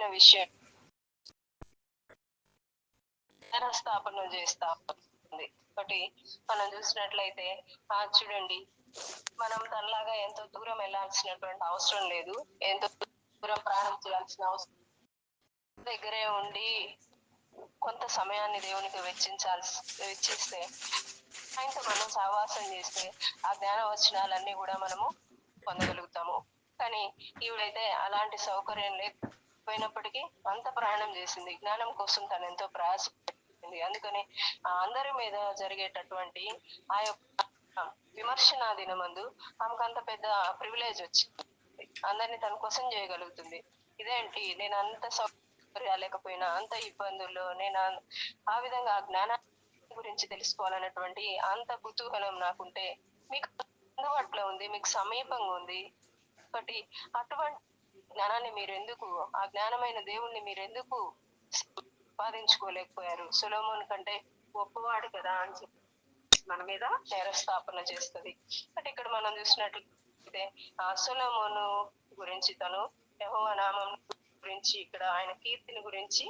ముఖ్యమైన విషయం స్థాపన చేస్తా ఉంది. ఒకటి మనం చూసినట్లయితే చూడండి, మనం తనలాగా ఎంతో దూరం వెళ్ళాల్సినటువంటి అవసరం లేదు. ఎంతో దూరం ప్రయాణం చేయాల్సిన అవసరం దగ్గరే ఉండి కొంత సమయాన్ని దేవునికి వెచ్చిస్తే ఆయనతో మనం సహవాసం చేస్తే ఆ జ్ఞాన వచనాలన్నీ కూడా మనము పొందగలుగుతాము. కానీ ఈవిడైతే అలాంటి సౌకర్యం లేకపోయినప్పటికీ అంత ప్రయాణం చేసింది. జ్ఞానం కోసం తను ఎంతో ప్రయాసపడింది. అందుకని అందరి మీద జరిగేటటువంటి ఆ యొక్క విమర్శన దినమందు ఆమెకు అంత పెద్ద ప్రివిలేజ్ వచ్చింది. అందరినీ తన కోసం చేయగలుగుతుంది. ఇదేంటి, నేను అంత సౌకర్యాలు లేకపోయినా, అంత ఇబ్బందుల్లో నేను ఆ విధంగా ఆ జ్ఞానాన్ని గురించి తెలుసుకోవాలన్నటువంటి అంత కుతూహలం నాకుంటే, మీకు అందుబాటులో ఉంది, మీకు సమీపంగా ఉంది. ఒకటి అటువంటి జ్ఞానాన్ని మీరెందుకు, ఆ జ్ఞానమైన దేవుణ్ణి మీరెందుకు సంపాదించుకోలేకపోయారు? సొలొమోను కంటే గొప్పవాడు కదా అని చెప్పి మన మీద నేరస్థాపన చేస్తుంది. అంటే ఇక్కడ మనం చూసినట్లయితే సొలొమోను గురించి తను యెహోవా నామం గురించి, ఇక్కడ ఆయన కీర్తిని గురించి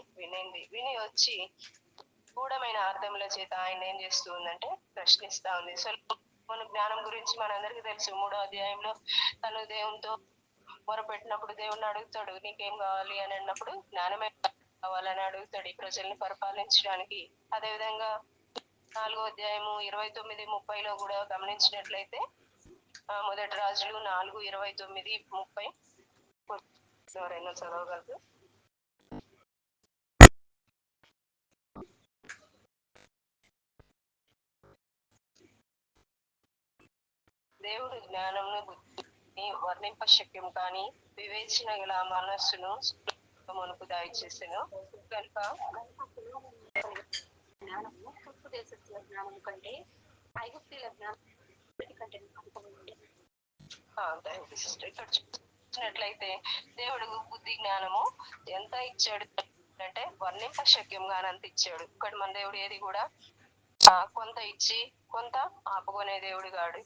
విని వచ్చి గూఢమైన అర్థముల చేత ఆయన ఏం చేస్తూ ఉందంటే ప్రశ్నిస్తా ఉంది. సొలొమోను జ్ఞానం గురించి మనందరికీ తెలుసు. 3వ అధ్యాయంలో తను దేవునితో మొరపెట్టినప్పుడు దేవుణ్ణి అడుగుతాడు, నీకేం కావాలి అని అన్నప్పుడు జ్ఞానమే కావాలని అడుగుతాడు ఈ ప్రజల్ని పరిపాలించడానికి. అదేవిధంగా 4వ అధ్యాయము 29-30లో కూడా గమనించినట్లయితే మొదటి రాజులు 4:29-30 ఎవరైనా చదవగలరు? దేవుడు జ్ఞానమును బుద్ధిని వర్ణింపశక్యం కానీ వివేచన గల మనస్సును మునుపు దయచేసెను కనుక జ్ఞానము తూర్పు దేశస్తుల జ్ఞానము కంటే ఐగుప్తీయుల జ్ఞానం కంటే ఇక్కడ చూసినట్లయితే దేవుడు బుద్ధి జ్ఞానము ఎంత ఇచ్చాడు అంటే వర్ణింపశక్యం గానంత ఇచ్చాడు. ఇక్కడ మన దేవుడు ఏది కూడా కొంత ఇచ్చి కొంత ఆపుకునే దేవుడు కాడు.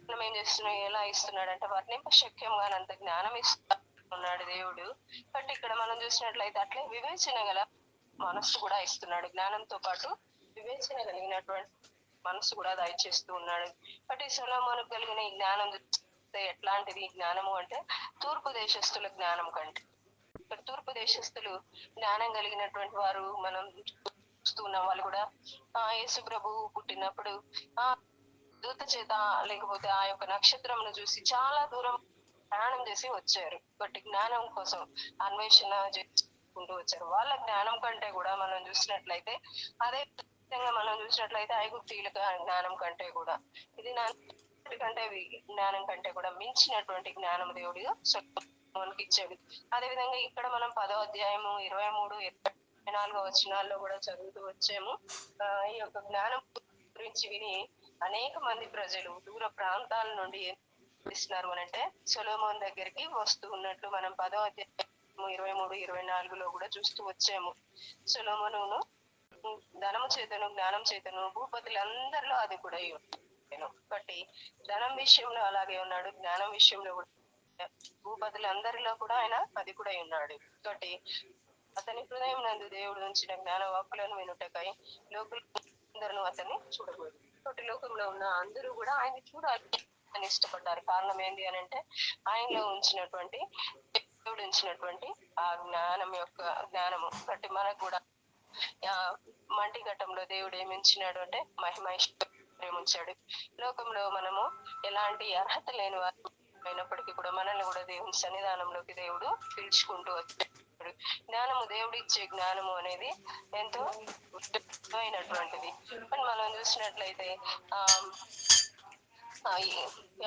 మనం ఏం చేస్తున్నాం, ఎలా ఇస్తున్నాడు అంటే వర్ణింపశక్యం గానంత జ్ఞానం ఇస్తున్నాడు దేవుడు. బట్ ఇక్కడ మనం చూసినట్లయితే అట్లే వివేచన గల మనస్సు కూడా ఇస్తున్నాడు. జ్ఞానంతో పాటు వివేచన కలిగినటువంటి మనసు కూడా దయచేస్తూ ఉన్నాడు. బట్ ఈ సొలొమోను కలిగిన ఈ జ్ఞానం చూస్తే ఎట్లాంటిది జ్ఞానము అంటే తూర్పు దేశస్తుల జ్ఞానం కంటే. ఇక్కడ తూర్పు దేశస్తులు జ్ఞానం కలిగినటువంటి వారు మనం చూస్తున్నాం. వాళ్ళు కూడా యేసు ప్రభువు పుట్టినప్పుడు దూత చేత లేకపోతే ఆ యొక్క నక్షత్రమును చూసి చాలా దూరం ప్రయాణం చేసి వచ్చారు. బట్ జ్ఞానం కోసం అన్వేషణ చేసుకుంటూ వచ్చారు. వాళ్ళ జ్ఞానం కంటే కూడా మనం చూసినట్లయితే, అదే విధంగా మనం చూసినట్లయితే ఐగుప్తీయుల జ్ఞానం కంటే కూడా ఇది కంటే జ్ఞానం కంటే కూడా మించినటువంటి జ్ఞానం దేవుడిగా మనకి ఇచ్చాడు. అదే విధంగా ఇక్కడ మనం 10వ అధ్యాయము 23-24 వచనాల్లో కూడా చదువుతూ వచ్చాము. ఈ యొక్క జ్ఞానం గురించి విని అనేక మంది ప్రజలు దూర ప్రాంతాల నుండి ఇస్తున్నారు అనంటే సొలొమోను దగ్గరికి వస్తూ ఉన్నట్లు మనం 10వ అధ్యాయము 23-24లో కూడా చూస్తూ వచ్చాము. సొలొమోనును ధనము చేతను జ్ఞానం చేతను భూపతులందరిలో అది కూడా ఒకటి ధనం విషయంలో అలాగే ఉన్నాడు, జ్ఞానం విషయంలో కూడా భూపతులందరిలో కూడా ఆయన అది కూడా ఉన్నాడు. ఒకటి అతని హృదయం నందు దేవుడు ఉంచిన జ్ఞాన వాక్కులను వినుటకై లోకులందరూ అతన్ని చూడకూడదు. ఒకటి లోకంలో ఉన్న అందరూ కూడా ఆయన చూడాలి అని ఇష్టపడ్డారు. కారణం ఏంటి అని అంటే ఆయనలో ఉంచినటువంటి దేవుడు ఉంచినటువంటి ఆ జ్ఞానము. ఒకటి మనకు కూడా మంటి ఘట్టంలో దేవుడు ఏమి ఉంచినాడు అంటే మహిమ ఉంచాడు. లోకంలో మనము ఎలాంటి అర్హత లేని వారు అయినప్పటికీ కూడా మనల్ని కూడా దేవుని సన్నిధానంలోకి దేవుడు పిలుచుకుంటూ వచ్చాడు. జ్ఞానము, దేవుడు ఇచ్చే జ్ఞానము అనేది ఎంతో అయినటువంటిది. మనం చూసినట్లయితే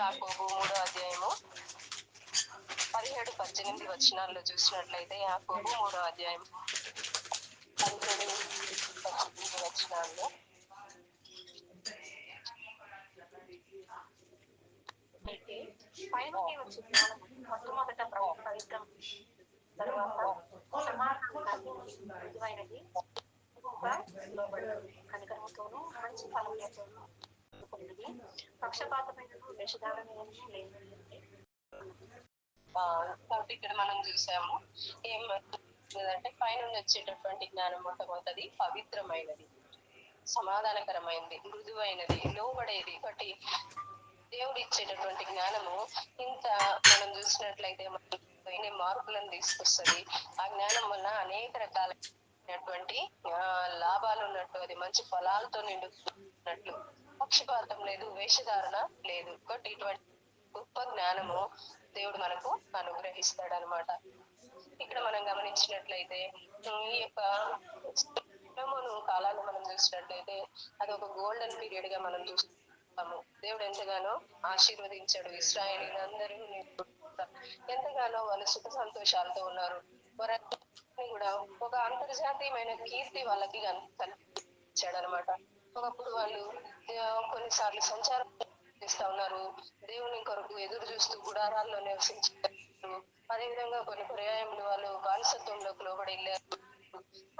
యాకోబు 3వ అధ్యాయము 17-18 వచనాల్లో చూసినట్లయితే యాకోబు 3వ అధ్యాయం 17-18 వచనాల్లో అయితే పైనుండి వచ్చే జ్ఞానము మొట్టమొదట పవిత్రం, తరువాత సమాధానమైనది, కనికరముతోనూ మంచి ఫలములతోనూ పక్షపాతమైనను వేషధారణను లేని కాబట్టి ఇక్కడ మనం చూసాము ఏమంటే పైనుండి వచ్చేటటువంటి జ్ఞానం మొట్టమొదటిది పవిత్రమైనది, సమాధానకరమైనది, మృదువైనది, లోబడేది. కాబట్టి దేవుడు ఇచ్చేటటువంటి జ్ఞానము ఇంత మనం చూసినట్లయితే ఎన్ని మార్పులను తీసుకొస్తుంది. ఆ జ్ఞానం వల్ల అనేక రకాలైనటువంటి లాభాలు ఉన్నట్టు, అది మంచి ఫలాలతో నిండుకున్నట్లు, పక్షపాతం లేదు, వేషధారణ లేదు. కాబట్టి ఇటువంటి గొప్ప జ్ఞానము దేవుడు మనకు అనుగ్రహిస్తాడనమాట. ఇక్కడ మనం గమనించినట్లయితే ఈ యొక్క సొలొమోను కాలాన్ని మనం చూసినట్లయితే అది ఒక గోల్డెన్ పీరియడ్ గా మనం చూస్తాము. దేవుడు ఎంతగానో ఆశీర్వదించాడు ఇశ్రాయేలీలందరూ. ఎంతగానో వాళ్ళు సుఖ సంతోషాలతో ఉన్నారు. వారన్నీ కూడా ఒక అంతర్జాతీయమైన కీర్తి వాళ్ళకి కనిపించాడనమాట. ఒకప్పుడు వాళ్ళు కొన్నిసార్లు సంచారం చేస్తా ఉన్నారు, దేవుని కొరకు ఎదురు చూస్తూ గుడారాల్లో నివసించారు. అదేవిధంగా కొన్ని పర్యాయములు వాళ్ళు బానిసత్వంలోకి లోబడి వెళ్ళారు.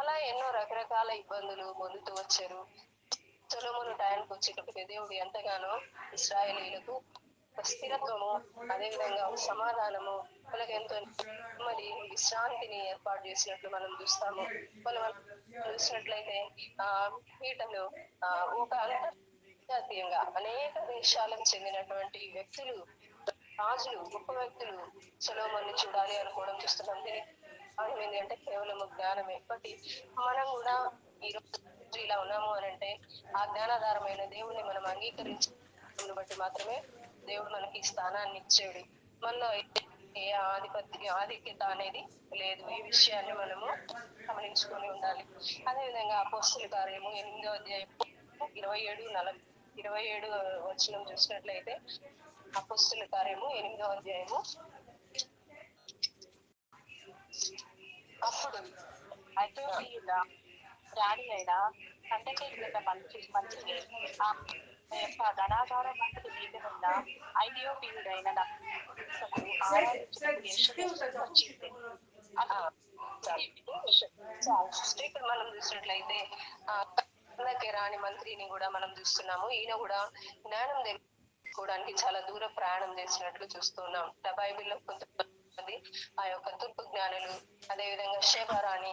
అలా ఎన్నో రకరకాల ఇబ్బందులు పొందుతూ వచ్చారు. సొలొమోను టయానికి వచ్చేటప్పుడు దేవుడు ఎంతగానో ఇశ్రాయేలీయులకు స్థిరత్వము, అదేవిధంగా సమాధానము, వాళ్ళకి ఎంతో నెమ్మది, విశ్రాంతిని ఏర్పాటు చేసినట్లు మనం చూస్తాము. వాళ్ళు మనం చూసినట్లయితే పీఠలు ఒక అంతర్జాతీయంగా అనేక దేశాలకు చెందినటువంటి వ్యక్తులు, రాజులు, గొప్ప వ్యక్తులు సొలొమోన్ని చూడాలి అనుకోవడం చూస్తున్నాం. దీనికి అంటే కేవలం జ్ఞానమే. బట్టి మనం కూడా ఈ రోజు ఇలా ఉన్నాము అని అంటే ఆ జ్ఞానాధారమైన దేవుణ్ణి మనం అంగీకరించి బట్టి మాత్రమే దేవుడు మనకి స్థానాన్ని ఇచ్చాడు. మనలో ఏ ఆధిక్యత అనేది లేదు. ఈ విషయాన్ని మనము గమనించుకొని ఉండాలి. అదేవిధంగా అపోస్తుల కార్యము 8వ అధ్యాయం 27 వచనం చూసినట్లయితే, అపోస్తుల కార్యము 8వ అధ్యాయము, అప్పుడు ఐగుప్తీయుల రాణి అయిన కందకే క్రింద మంచిని ఆ యొక్క ధనాగారమంతటి మీద ఉన్న ఐథియోపియుడైన ఆరాధించుటకు యెరూషలేమునకు వచ్చింది. ఇక్కడ మనం చూసినట్లయితే కందకే రాణి మంత్రిని కూడా మనం చూస్తున్నాము. ఈయన కూడా జ్ఞానం తెలుసుకోవడానికి చాలా దూరం ప్రయాణం చేసినట్లు చూస్తున్నాం. బైబిల్లో కొంతమంది ఆ యొక్క తూర్పు జ్ఞానులు, అదేవిధంగా శేబరాణి,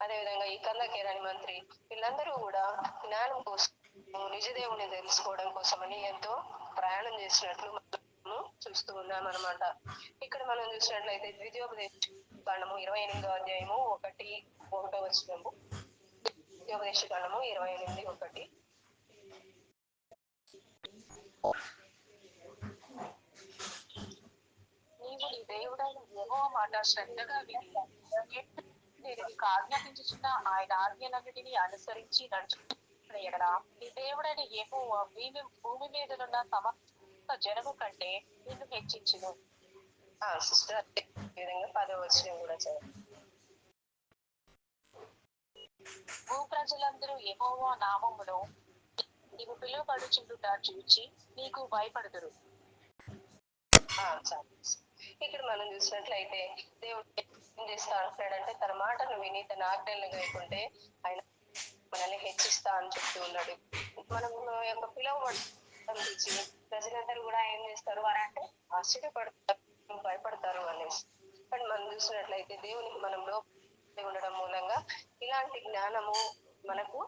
అదేవిధంగా ఈ కందకేరాని మంత్రి, వీళ్ళందరూ కూడా జ్ఞానం కోసం, నిజ దేవుని తెలుసుకోవడం కోసమని ఎంతో ప్రయాణం చేసినట్లు మనము చూస్తూ ఉన్నాం అనమాట. ఇక్కడ మనం చూసినట్లయితే ద్వితీయోపదేశ కాండము 28వ అధ్యాయము 1 వచనము, ద్వితీయోపదేశ కాండము 28:1. నీవు నీ దేవుడైన యెహోవా మాట శ్రద్ధగా విని నేను నీకు ఆజ్ఞాపించుచున్న ఆయన ఆజ్ఞలన్నిటినీ అనుసరించి నడుచుకున్న యెడల నీ దేవుడైన యెహోవా భూమి మీదనున్న సమస్త జనము కంటే నిన్ను హెచ్చించును. సిస్టర్, విధంగా 10వ వచనం కూడా చదువు. భూ ప్రజలందరూ యెహోవా నామమును నీవు పిలువబడుచుండుట చూచి నీకు భయపడుదురు. ఇక్కడ మనం చూసినట్లయితే దేవుడు ఏం చేస్తా అంటున్నాడంటే, తన మాటను విని తన ఆజ్ఞలను గైకుంటే ఆయన మనల్ని హెచ్చిస్తా అని చెప్తూ ఉన్నాడు. మనం యొక్క పిలువబడి ప్రజలందరూ కూడా ఏం చేస్తారు అని అంటే ఆశ్చర్యపడతారు, భయపడతారు అనేసి. కానీ మనం చూసినట్లయితే దేవునికి మనం లోపలి ఉండడం మూలంగా ఇలాంటి జ్ఞానము మనకు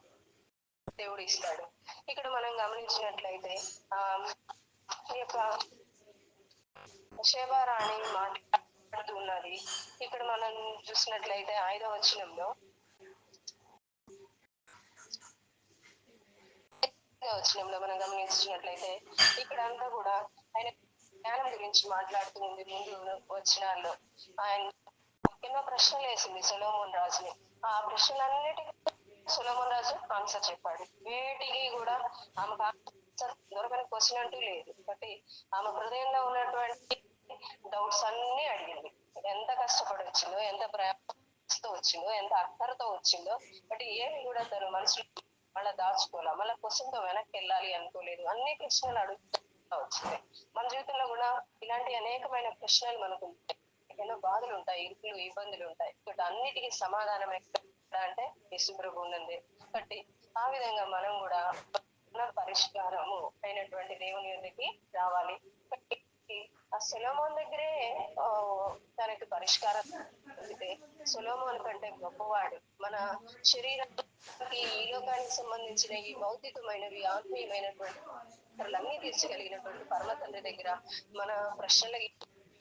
దేవుడు ఇస్తాడు. ఇక్కడ మనం గమనించినట్లయితే ఈ యొక్క శేబారాణి మాట్లాడుతూ ఉన్నది. ఇక్కడ మనం చూసినట్లయితే 5వ వచనంలో మనం గమనించినట్లయితే ఇక్కడ అంతా కూడా ఆయన జ్ఞానం గురించి మాట్లాడుతూ ఉంది. ముందు వచనాల్లో ఆయన ఎన్నో ప్రశ్నలు వేసింది సొలొమోన్ రాజుని. ఆ ప్రశ్నలన్నిటికీ సొలొమోన్ రాజు ఆన్సర్ చెప్పాడు. వేటికి కూడా ఆమెకు ఆన్సర్ దొరకని క్వశ్చన్ అంటూ లేదు. కాబట్టి ఆమె హృదయంలో ఉన్నటువంటి డౌట్స్ అన్ని అడిగింది. ఎంత కష్టపడి వచ్చిందో, ఎంత ప్రయాసతో వచ్చిందో, ఎంత అక్కరతో వచ్చిందో, బట్ ఏమి కూడా తను మనసులో మళ్ళీ దాచుకోవాలా, మళ్ళీ క్వశ్చన్తో వెనక్కి వెళ్ళాలి అనుకోలేదు. అన్ని ప్రశ్నలు అడుగుతూ వచ్చింది. మన జీవితంలో కూడా ఇలాంటి అనేకమైన ప్రశ్నలు మనకు ఎన్నో బాధలు ఉంటాయి, ఇరుకులు, ఇబ్బందులు ఉంటాయి. బట్ అన్నిటికీ సమాధానం ఎక్కడ అంటే యేసుప్రభు ఉన్నది. కాబట్టి ఆ విధంగా మనం కూడా పరిష్కారము అయినటువంటి దేవుని యొద్దకి రావాలి. ఆ సొలొమోన్ దగ్గరే ఆ, తనకి పరిష్కారం దొరికితే సొలొమోన్ కంటే గొప్పవాడు. మన శరీరానికి ఈ లోకానికి సంబంధించిన ఈ భౌతికమైనవి ఆత్మీయమైనటువంటి అవసరాలన్నీ తీర్చగలిగినటువంటి పరమ తండ్రి దగ్గర మన ప్రశ్నలకి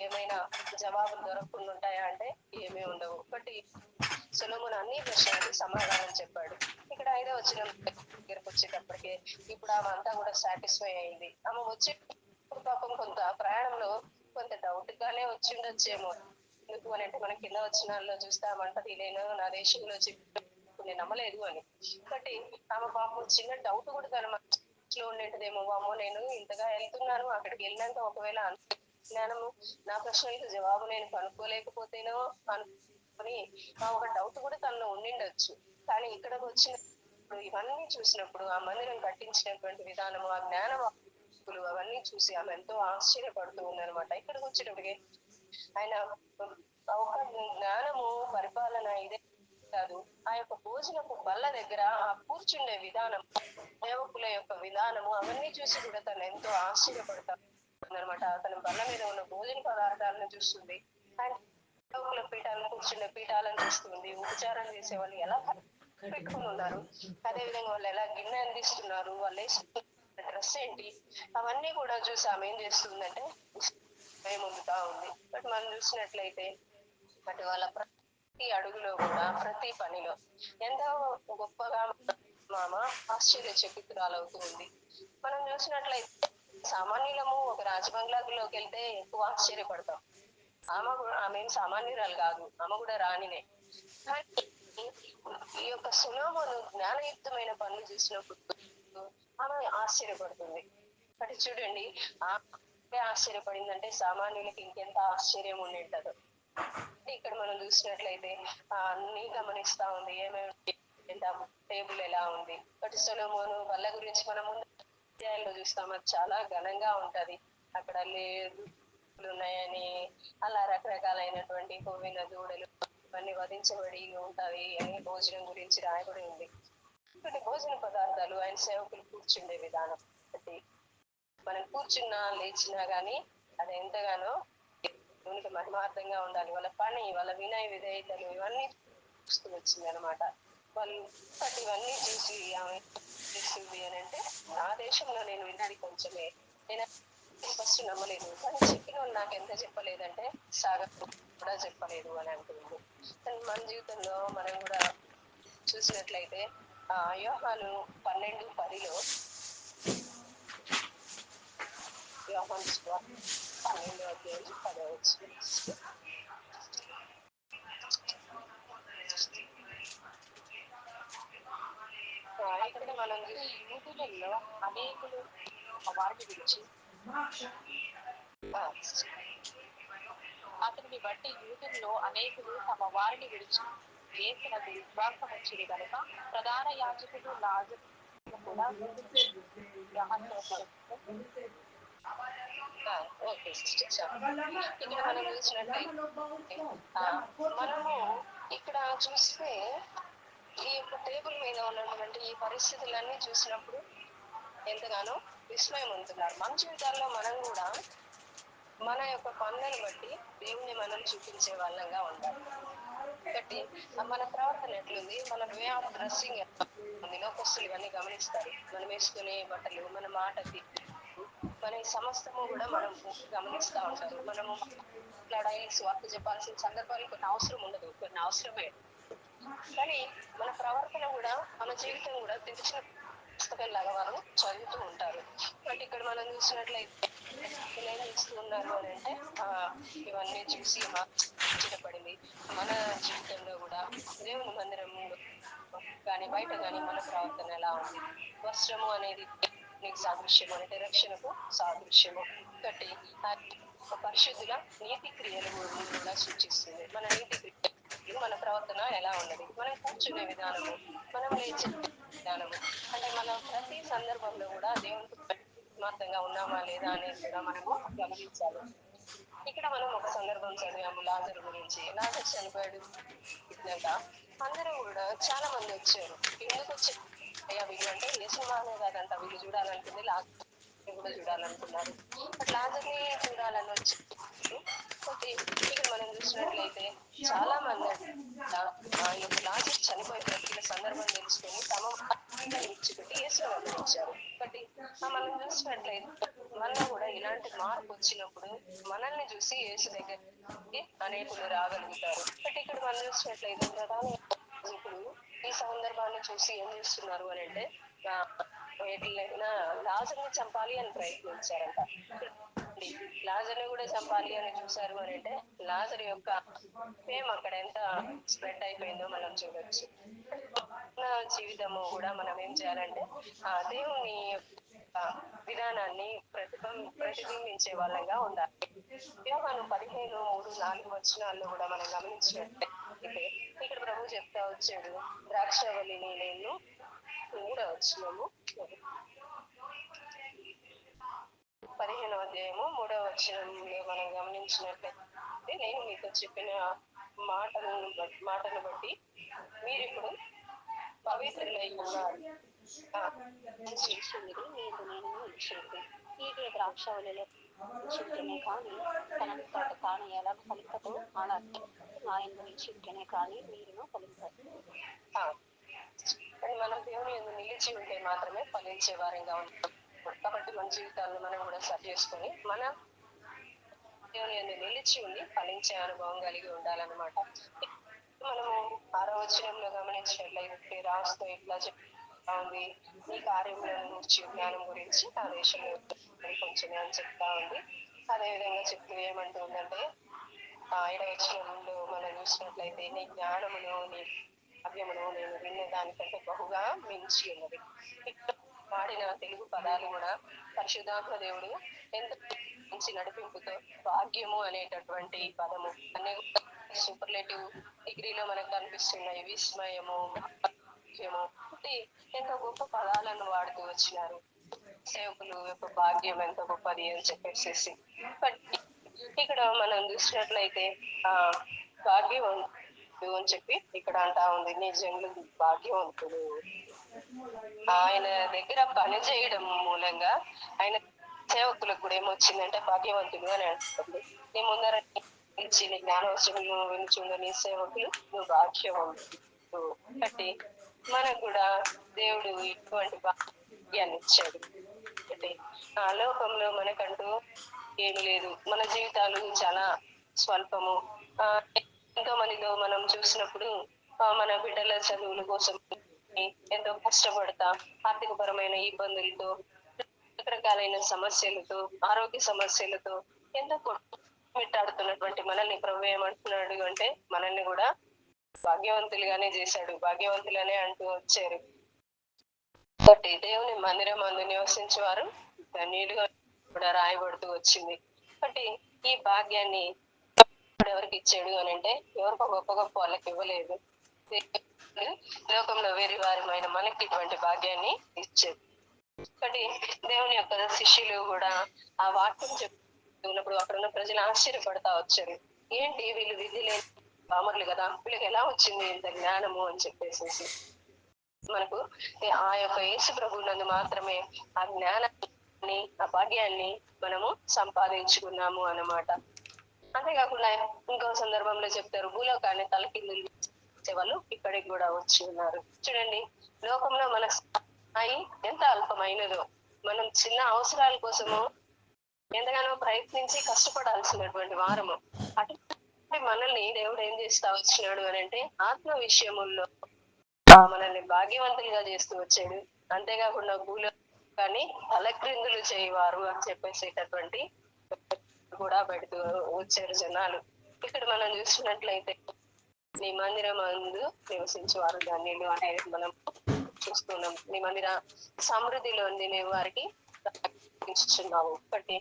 ఏమైనా జవాబులు దొరకకుండా ఉంటాయా అంటే ఏమీ ఉండవు. ఒకటి సొలొమోను అన్ని ప్రశ్నలకి సమాధానం చెప్పాడు. ఇక్కడ 5వ వచనం దగ్గరకు వచ్చేటప్పటికే ఇప్పుడు ఆమె అంతా కూడా సాటిస్ఫై అయింది. ఆమె వచ్చే పాపం కొంత ప్రయాణంలో కొంత డౌట్ గానే వచ్చి ఉండొచ్చేమో. ఎందుకు అని అంటే మనం కింద వచనాల్లో చూస్తామంటది, నేను నా దేశంలో చెప్పి నేను నమ్మలేదు అని. కాబట్టి ఆమె పాపం చిన్న డౌట్ కూడా తన మనసులో ఉండేటదేమో, అమ్మో నేను ఇంతగా వెళ్తున్నాను, అక్కడికి వెళ్ళినాక ఒకవేళ జ్ఞానము నా ప్రశ్నలకు జవాబు నేను కనుక్కోలేకపోతేనో అనుకుని ఆ ఒక డౌట్ కూడా తనలో ఉండిండొచ్చు. కానీ ఇక్కడికి వచ్చిన ఇవన్నీ చూసినప్పుడు ఆ మందిరం కట్టించినటువంటి విధానము, ఆ జ్ఞానం అవన్నీ చూసి ఆమె ఎంతో ఆశ్చర్యపడుతూ ఉందన్నమాట. ఇక్కడికి వచ్చేటప్పటికి ఆయన ఒక జ్ఞానము పరిపాలన ఇదే కాదు, ఆ యొక్క భోజనపు బల్ల దగ్గర ఆ కూర్చుండే విధానం, సేవకుల యొక్క విధానము అవన్నీ చూసి కూడా తను ఎంతో ఆశ్చర్యపడతా అనమాట. అతని బల్ల మీద ఉన్న భోజన పదార్థాలను చూస్తుంది, ఆయన సేవకుల పీఠాలను కూర్చుండే పీఠాలను చూస్తుంది, ఉపచారం చేసే వాళ్ళు ఎలా పెట్టుకుని ఉన్నారు, అదే విధంగా వాళ్ళు ఎలా గిన్నె అందిస్తున్నారు, వాళ్ళు వేసుకున్న డ్రెస్ ఏంటి, అవన్నీ కూడా చూసి ఆమె ఏం చేస్తుందంటే భయం పొందుతా ఉంది. బట్ మనం చూసినట్లయితే బట్ వాళ్ళ ప్రతి అడుగులో కూడా ప్రతి పనిలో ఎంతో గొప్పగా మామ ఆశ్చర్యచకితురాలవుతూ ఉంది. మనం చూసినట్లయితే సామాన్యులము ఒక రాజబంగ్లాలోకి వెళ్తే ఎక్కువ ఆశ్చర్యపడతాం. ఆమె ఏం సామాన్యురాలు కాదు, ఆమె కూడా రాణినే. కానీ ఈ యొక్క సులోమును జ్ఞానయుక్తమైన పనులు చూసినప్పుడు ఆమె ఆశ్చర్యపడుతుంది. అటు చూడండి, ఆమె ఆశ్చర్యపడిందంటే సామాన్యులకి ఇంకెంత ఆశ్చర్యం ఉండేటదో. ఇక్కడ మనం చూసినట్లయితే అన్ని గమనిస్తా ఉంది, ఏమేమి టేబుల్ ఎలా ఉంది. బట్ సొలొమోను వల్ల గురించి మనం ముందు అధ్యాయంలో చూస్తాం, అది చాలా ఘనంగా ఉంటది. అక్కడ లేదు ఉన్నాయని అలా రకరకాలైనటువంటి కొవ్విన దూడలు ఇవన్నీ వధించబడి ఉంటాయి అని భోజనం గురించి రాయబడి ఉంది. కొన్ని భోజన పదార్థాలు ఆయన సేవకులు కూర్చుండే విధానం ఒకటి, మనం కూర్చున్నా లేచినా గానీ అది ఎంతగానో దేవునికి మహిమార్థంగా ఉండాలి. వాళ్ళ పని, వాళ్ళ వినయ విధేయతలు ఇవన్నీ చూస్తూ వచ్చింది అనమాట. వాళ్ళు ఇవన్నీ చూసి ఆమె చేస్తుంది అని అంటే, నా దేశంలో నేను విన్నది కొంచెమే, నేను ఫస్ట్ నమ్మలేదు, కానీ చెప్పిన వాళ్ళు నాకు ఎంత చెప్పలేదంటే సాగర్ కూడా చెప్పలేదు అని అంటుంది. మన జీవితంలో మనం కూడా చూసినట్లయితే యోహాను 12:10 యోహాను సువార్త 12:10 ఇక్కడ మనం యూదులలో అనేకులు వారిని గురించి అతనిని బట్టి యూదుల్లో అనేకులు తమ వారిని విడిచి యేసునకు విశ్వాసం వచ్చింది కనుక ప్రధాన యాజకుడు లాజరు కూడా ఓకే సిస్టర్, ఇక్కడ మనం చూసినట్లయితే మనము ఇక్కడ చూస్తే ఈ యొక్క టేబుల్ మీద ఉన్నటువంటి ఈ పరిస్థితులన్నీ చూసినప్పుడు ఎంతగానో విస్మయం ఉంటున్నారు. మన జీవితాల్లో మనం కూడా మన యొక్క పనులను బట్టి దేవుణ్ణి మనం చూపించే వాళ్ళంగా ఉండాలి. కాబట్టి మన ప్రవర్తన ఎట్లుంది, మన వే ఆఫ్ డ్రెస్సింగ్ ఉంది, లోకస్తులు ఇవన్నీ గమనిస్తారు. మనం వేసుకునే బట్టలు, మన మాట తీరు, మన సమస్తము కూడా మనం గమనిస్తా ఉంటారు. మనము మాట్లాడాలి, స్వార్థ చెప్పాల్సిన సందర్భాలు కొన్ని అవసరం ఉండదు, కొన్ని అవసరమే. కానీ మన ప్రవర్తన కూడా, మన జీవితం కూడా తెరిచిన పుస్తకం లాగా వారు చదువుతూ ఉంటారు. అంటే ఇక్కడ మనం చూసినట్లయితే ఏం చేస్తూ ఉన్నారు అని అంటే ఇవన్నీ చూసి ఆశ్చర్యపడింది. మన జీవితంలో కూడా దేవుని మందిరంలో కానీ బయట కానీ మన ప్రవర్తన ఎలా ఉంది. వస్త్రము అనేది నీకు సాదృశ్యము అంటే రక్షణకు సాదృశ్యము. ఒకటి పరిశుద్ధుల నీతి క్రియలు కూడా సూచిస్తుంది. మన నీతి క్రియలు, మన ప్రవర్తన ఎలా ఉన్నది, మనం కూర్చునే విధానము, మనం లేచే విధానము, అంటే మనం ప్రతి సందర్భంలో కూడా దేవునికి ఆత్మార్థంగా ఉన్నామా లేదా అనేది కూడా మనము గమనించాలి. ఇక్కడ మనం ఒక సందర్భం చదివాము లాజరు గురించి. లాజరు చనిపోయాడు చెప్పినాక అందరూ కూడా చాలా మంది వచ్చారు. ఎందుకు వచ్చారు అయ్యా వీళ్ళు అంటే, ఏ సినిమానే కాదంట వీళ్ళు చూడాలనుకుంది లాజరు కూడా చూడాలనుకున్నారు. అట్లా లాజర్ని చూడాలని వచ్చి కాబట్టి ఇక్కడ మనం చూసినట్లయితే చాలా మంది ఈ యొక్క లాజర్ చనిపోయి బ్రతికిన సందర్భం తెలుసుకొని తమ విడిచిపెట్టి యేసును వెంబడించారు. కాబట్టి మనం చూసినట్లయితే మనలో కూడా ఇలాంటి మార్పు వచ్చినప్పుడు మనల్ని చూసి యేసు దగ్గరికి అనేకులు రాగలుగుతారు. బట్ ఇక్కడ మనం చూసినట్లయితే ప్రధాన యాజకులు ఈ సందర్భాన్ని చూసి ఏం చేస్తున్నారు అని అంటే ఎట్లయినా లాజర్ని చంపాలి అని ప్రయత్నించారంట. లాజర్ని కూడా చంపాలి అని చూశారు అని అంటే లాజర్ యొక్క ఫేమ్ అక్కడ ఎంత స్ప్రెడ్ అయిపోయిందో మనం చూడొచ్చు. మన జీవితము కూడా మనం ఏం చేయాలంటే దేవుని విధానాన్ని ప్రతిబింబించే వాళ్ళంగా ఉండాలి. యోహాను 15:3-4 కూడా మనం గమనించినట్లయితే ఇక్కడ ప్రభు చెప్తా వచ్చాడు, ద్రాక్షవల్లిని నేను 3వ వచనము 15వ అధ్యాయము 3వ వచనంలో మనం గమనించినట్లయితే నేను మీతో చెప్పిన మాటను బట్టి మీరు ఇప్పుడు పవిత్రులై ఉన్నారు. ಹೀಗೆ ದ್ರಾಕ್ಷಾವಳಿಯಲ್ಲಿ నిలిచియుంటేనే కానీ తనంతట తాను ఎలా ఫలింపదో అలాగే ఆయన నిలిచియుంటేనే కానీ మీరును ఫలింపరు. మనం దేవుని యందు నిలిచి ఉంటే మాత్రమే ఫలించే వారంగా ఉంటాం. కాబట్టి మన జీవితాలను మనం కూడా సరి చేసుకొని మన దేవుని యందు నిలిచి ఉండి ఫలించే అనుభవం కలిగి ఉండాలన్నమాట. మనము 6వ వచనంలో గమనించినట్లయితే రాజుతో ఇట్లా చెప్తా ఉంది, ఈ కార్యములను గురించి జ్ఞానం గురించి నా దేశంలో కొంచెం అని చెప్తా ఉంది. అదేవిధంగా చెప్తూ ఏమంటుందంటే 5వ వచనంలో మనం చూసినట్లయితే నీ జ్ఞానమును నీ కావ్యమును నేను విన్న దానికంటే బహుగా మించి ఉన్నది. వాడిన తెలుగు పదాలు కూడా పరిశుద్ధాత్మ దేవుడు ఎంత మంచి నడిపింపుతో భాగ్యము అనేటటువంటి పదము అనే సూపర్లేటివ్ డిగ్రీలో మనకు కనిపిస్తున్నాయి. విస్మయము, భాగ్యము, ఎంతో గొప్ప పదాలను వాడుతూ వచ్చినారు. సేవకులు యొక్క భాగ్యం ఎంత గొప్పది అని చెప్పేసి ఇక్కడ మనం చూసినట్లయితే భాగ్యవంతుడు అని చెప్పి ఇక్కడ అంటా ఉంది. నిజంగా భాగ్యవంతుడు ఆయన దగ్గర పని చేయడం మూలంగా ఆయన సేవకులకు కూడా ఏమొచ్చిందంటే భాగ్యవంతుడు అని అంటుంది. నీ ముందర ఇచ్చి నీ జ్ఞానవసరము వినుచుండు నీ సేవకులు నువ్వు భాగ్యవంతుడు. కాబట్టి మనకు కూడా దేవుడు ఇటువంటి భాగ్యాన్ని ఇచ్చాడు. ఆ లోకంలో మనకంటూ ఏమి లేదు. మన జీవితాలు చాలా స్వల్పము. ఎంతో మందితో మనం చూసినప్పుడు మన బిడ్డల చదువుల కోసం ఎంతో కష్టపడతా ఆర్థికపరమైన ఇబ్బందులతో రకరకాలైన సమస్యలతో ఆరోగ్య సమస్యలతో ఎంతో కొట్టాడుతున్నటువంటి మనల్ని ప్రభు ఏమంటున్నాడు అంటే మనల్ని కూడా భాగ్యవంతులుగానే చేశాడు, భాగ్యవంతులనే అంటూ వచ్చారు. కాబట్టి దేవుని మందిరం అందు నివసించేవారు ధన్యులుగా కూడా రాయబడుతూ వచ్చింది. కాబట్టి ఈ భాగ్యాన్ని ఎవరికి ఇచ్చాడు అని అంటే ఎవరికో గొప్ప గొప్ప వాళ్ళకి ఇవ్వలేదు. లోకంలో వేరే వారమైన మనకి ఇటువంటి భాగ్యాన్ని ఇచ్చాడు. కాబట్టి దేవుని యొక్క శిష్యులు కూడా ఆ వాక్యం చెప్తున్నప్పుడు అక్కడ ఉన్న ప్రజలు ఆశ్చర్యపడతా వచ్చారు. ఏంటి వీళ్ళు విధి లేని పామరులు కదా, వీళ్ళకి ఎలా వచ్చింది ఇంత జ్ఞానము అని చెప్పేసి. మనకు ఆ యొక్క యేసు ప్రభువునందు మాత్రమే ఆ జ్ఞానాన్ని ఆ భాగ్యాన్ని మనము సంపాదించుకున్నాము అన్నమాట. అంతేకాకుండా ఇంకో సందర్భంలో చెప్తారు, భూలోకాన్ని తలకిందులు వాళ్ళు ఇక్కడికి కూడా వచ్చి ఉన్నారు. చూడండి, లోకంలో మన స్థాయి ఎంత అల్పమైనదో మనం చిన్న అవసరాల కోసము ఎంతగానో ప్రయత్నించి కష్టపడాల్సినటువంటి వారము. అటువంటి మనల్ని దేవుడు ఏం చేస్తా వచ్చినాడు అని అంటే ఆత్మ విషయముల్లో మనల్ని భాగ్యవంతులుగా చేస్తూ వచ్చాడు. అంతేకాకుండా భూలోకాన్ని తలక్రిందులు చేయవారు అని చెప్పేసేటటువంటి కూడా పెడుతూ వచ్చారు జనాలు. ఇక్కడ మనం చూసినట్లయితే నీ మందిరం అందు నివసించే వారు ధన్యులు అనేది మనం చూస్తున్నాం. నీ మందిర సమృద్ధిలో ఉండి వారికి ఇస్తున్నావు. కాబట్టి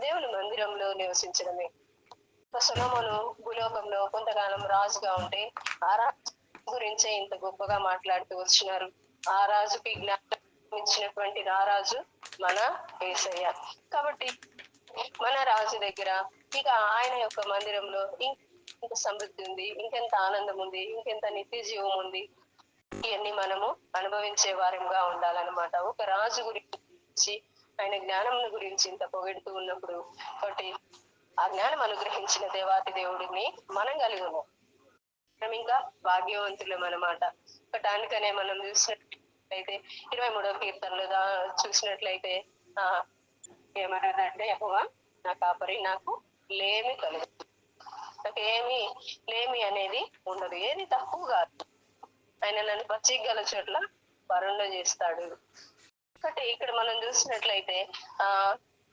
దేవుని మందిరంలో నివసించడమే. సొలొమోను భూలోకంలో కొంతకాలం రాజుగా ఉంటే ఆ రాజు గురించే ఇంత గొప్పగా మాట్లాడుతూ వచ్చినారు. ఆ రాజుకి జ్ఞానం ఇచ్చినటువంటి రారాజు మన యేసయ్య. కాబట్టి మన రాజు దగ్గర ఇక ఆయన యొక్క మందిరంలో ఇంత సమృద్ధి ఉంది, ఇంకెంత ఆనందం ఉంది, ఇంకెంత నిత్య జీవం ఉంది. ఇవన్నీ మనము అనుభవించే వారంగా ఉండాలన్నమాట. ఒక రాజు గురించి ఆయన జ్ఞానం గురించి ఇంత పొగెడుతూ ఉన్నప్పుడు ఒకటి ఆ జ్ఞానం అనుగ్రహించిన దేవాతి దేవుడిని మనం కలిగి ఉన్నాం. మనం ఇంకా భాగ్యవంతులం అన్నమాట. దానికనే మనం చూసినట్లయితే 23వ కీర్తనలో చూసినట్లయితే ఆ ఏమన్నాడంటే యెహోవా నా కాపరి, నాకు లేమి కలుగు, నాకు ఏమి లేమి అనేది ఉండదు, ఏది తక్కువ కాదు. ఆయన నన్ను పచ్చిగల చోట్ల పరుండ చేస్తాడు. ఒకటి ఇక్కడ మనం చూసినట్లయితే ఆ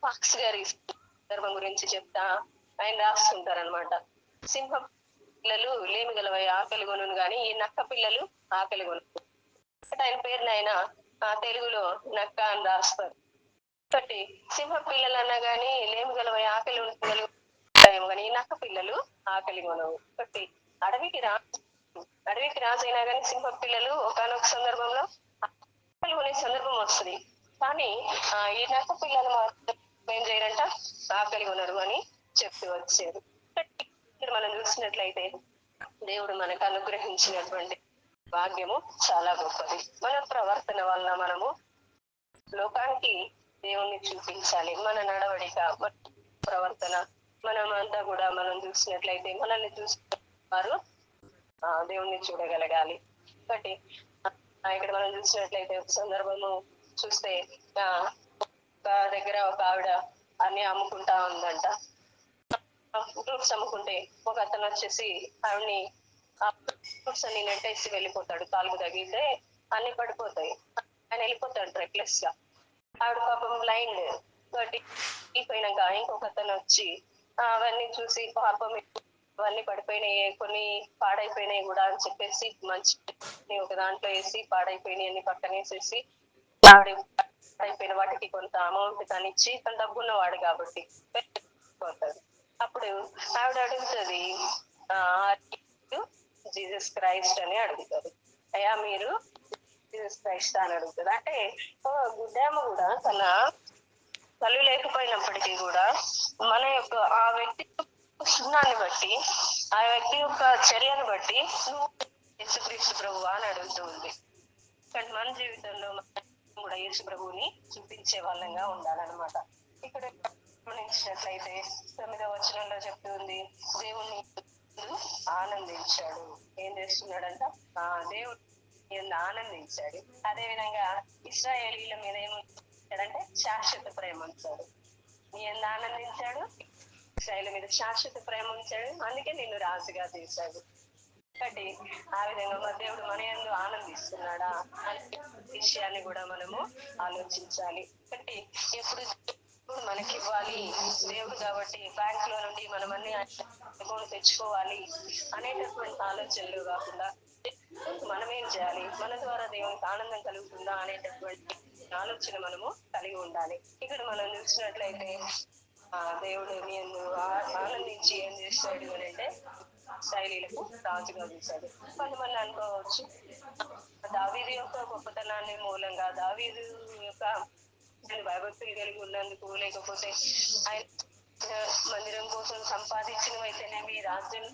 ఫాక్స్ గారి సందర్భం గురించి చెప్తా ఆయన రాస్తుంటారనమాట. సింహం పిల్లలు లేమి గలవై ఆకలి కొను గాని ఈ నక్క పిల్లలు ఆకలి కొను. ఆయన పేరుని ఆయన తెలుగులో నక్క అని రాస్తారు. ఒకటి సింహ పిల్లలు అన్నా గాని లేమి గలవై ఆకలి ఉండగలుగు కానీ ఈ నక్క పిల్లలు ఆకలి కొనవు. ఒకటి అడవికి రాజు అయినా కానీ సింహ పిల్లలు ఒకనొక సందర్భంలో ఆకలి కొనే సందర్భం వస్తుంది. కానీ ఈ నక్క పిల్లలు మాత్రం ఏం చేయరంట, ఆకలి కొనరు అని చెప్తూ వచ్చారు. ఇక్కడ మనం చూసినట్లయితే దేవుడు మనకు అనుగ్రహించినటువంటి భాగ్యము చాలా గొప్పది. మన ప్రవర్తన వలన మనము లోకానికి దేవుణ్ణి చూపించాలి. మన నడవడిక, మన ప్రవర్తన, మనం అంతా కూడా మనం చూసినట్లయితే మనల్ని చూసి వారు దేవుణ్ణి చూడగలగాలి. ఒకటి ఇక్కడ మనం చూసినట్లయితే ఒక సందర్భము చూస్తే ఒక దగ్గర ఒక ఆవిడ అన్ని అమ్ముకుంటా ఉందంట. ఫ్రూట్స్ అమ్ముకుంటే ఒక అతను వచ్చేసి ఆవిడని ఫ్రూట్స్ అన్ని నెట్టేసి వెళ్ళిపోతాడు. కాలుకు తగిలితే అన్ని పడిపోతాయి. ఆయన వెళ్ళిపోతాడు రెక్లెస్ గా. ఆవిడ పాపం బ్లైండ్ కాబట్టి అయిపోయినాక ఇంకొక అతను వచ్చి అవన్నీ చూసి పాపం అవన్నీ పడిపోయినాయి, కొన్ని పాడైపోయినాయి కూడా అని చెప్పేసి మంచి ఒక దాంట్లో వేసి పాడైపోయినాయి అన్ని పక్కన వేసేసి ఆవిడ పాడైపోయిన వాటికి కొంత అమౌంట్ తనిచ్చి తన డబ్బున్నవాడు కాబట్టి పోతాడు. అప్పుడు ఆవిడ అడుగుతుంది జీసస్ క్రైస్ట్ అని అడుగుతారు. అయ్యా మీరు జీసస్ క్రైస్ట్ అని అడుగుతుంది. అంటే గుడ్డామ కూడా తన కళ్ళు లేకపోయినప్పటికీ కూడా మన యొక్క ఆ వ్యక్తి సున్నాన్ని బట్టి, ఆ వ్యక్తి యొక్క చర్యను బట్టి నువ్వు యేసుక్రీస్తు ప్రభువా అని అడుగుతూ ఉంది. కానీ మన జీవితంలో కూడా యేసు ప్రభువుని చూపించే వాళ్ళంగా ఉండాలన్నమాట. ఇక్కడ గమనించినట్లయితే 9వ వచనంలో చెప్తుంది, దేవుణ్ణి ఆనందించాడు. ఏం చేస్తున్నాడంట, దేవుడు ఆనందించాడు. అదే విధంగా ఇశ్రాయేలీల మీద ఏమంటాడంటే శాశ్వత ప్రేమ ఉంచాడు. నీ ఎందు ఆనందించాడు, ఇశ్రాయేలు మీద శాశ్వత ప్రేమ ఉంచాడు, అందుకే నిన్ను రాజుగా చేశాడు. కాబట్టి ఆ విధంగా దేవుడు మన యందు ఆనందిస్తున్నాడా అనే విషయాన్ని కూడా మనము ఆలోచించాలి. కాబట్టి ఎప్పుడు మనకి ఇవ్వాలి దేవుడు కాబట్టి బ్యాంక్ లో నుండి మనం అన్ని అకౌంట్ తెచ్చుకోవాలి అనేటటువంటి ఆలోచనలు కాకుండా మనం ఏం చేయాలి, మన ద్వారా దేవునికి ఆనందం కలుగుతుందా అనేటటువంటి ఆలోచన మనము కలిగి ఉండాలి. ఇక్కడ మనం చూసినట్లయితే దేవుడు నేను ఆనందించి ఏం చేస్తాడు అని అంటే శైలీలకు రాజుగా చూశాడు. కొంతమంది అనుకోవచ్చు దావీదు యొక్క గొప్పతనాన్ని మూలంగా, దావీదు యొక్క భయభక్తులు కలిగి ఉన్నందుకు, లేకపోతే ఆయన మందిరం కోసం సంపాదించినవైతేనేమి, రాజ్యం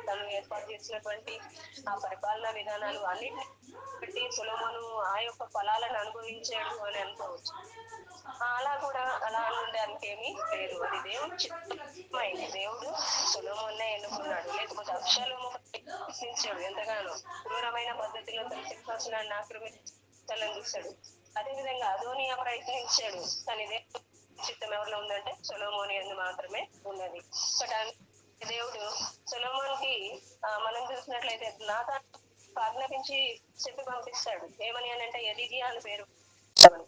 తను ఏర్పాటు చేసినటువంటి ఆ పరిపాలనా విధానాలు అన్నిటిని బట్టి సొలొమోను ఆ యొక్క ఫలాలను అనుభవించాడు అని అనుకోవచ్చు. అలా కూడా అలా ఉండడానికి ఏమీ లేదు. అది దేవుడు చిత్తమైంది. దేవుడు సొలొమోన్నే ఎన్నుకున్నాడు. లేకపోతే అబ్షాలోము ప్రశ్నించాడు ఎంతగానో, క్రూరమైన పద్ధతిలో తన సింహాసనాన్ని ఆక్రమించాలని చూశాడు. అదే విధంగా అదోనియా ప్రయత్నించాడు. కానీ చిత్తం ఎవరిలో ఉందంటే సొలొమోను యందు మాత్రమే ఉన్నది. దేవుడు సొలొమోనుకి మనం చూసినట్లయితే నాతాను ఆజ్ఞాపించి చెప్పి పంపిస్తాడు. ఏమని అని అంటే యెదిద్యా అని పేరు.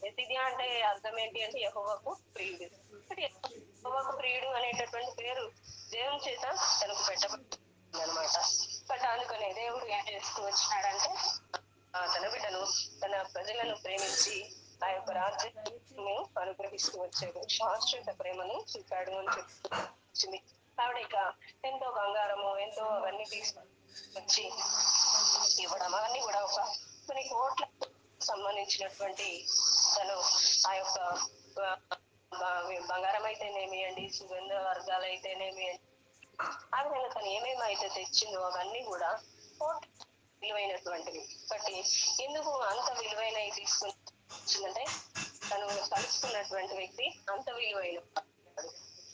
యెదిద్యా అంటే అర్థం ఏంటి అంటే యెహోవాకు ప్రియుడు. యెహోవాకు ప్రియుడు అనేటటువంటి పేరు దేవుని చేత తనకు పెట్టబడింది అనమాట. బట్ అందుకనే దేవుడు ఏం చేస్తూ వచ్చినాడంటే తన బిడ్డను, తన ప్రజలను ప్రేమించి ఆ యొక్క రాజ్యాన్ని అనుగ్రహిస్తూ వచ్చాడు. శాశ్వత ప్రేమను చూపాడు అని చెప్తుంది. ఆవిడ ఇక ఎంతో బంగారము ఎంతో అవన్నీ తీసుకొచ్చి ఇవ్వడం, అవన్నీ కూడా ఒక కొన్ని కోట్ల సంబంధించినటువంటి తను ఆ యొక్క బంగారం అయితేనేమి అండి, సుగంధ వర్గాలు అయితేనేమి, ఆ విధంగా తను ఏమేమి అయితే తెచ్చిందో అవన్నీ కూడా విలువైనటువంటివి. బట్టి ఎందుకు అంత విలువైనవి తీసుకుంటే తను కలుసుకున్నటువంటి వ్యక్తి అంత విలువైన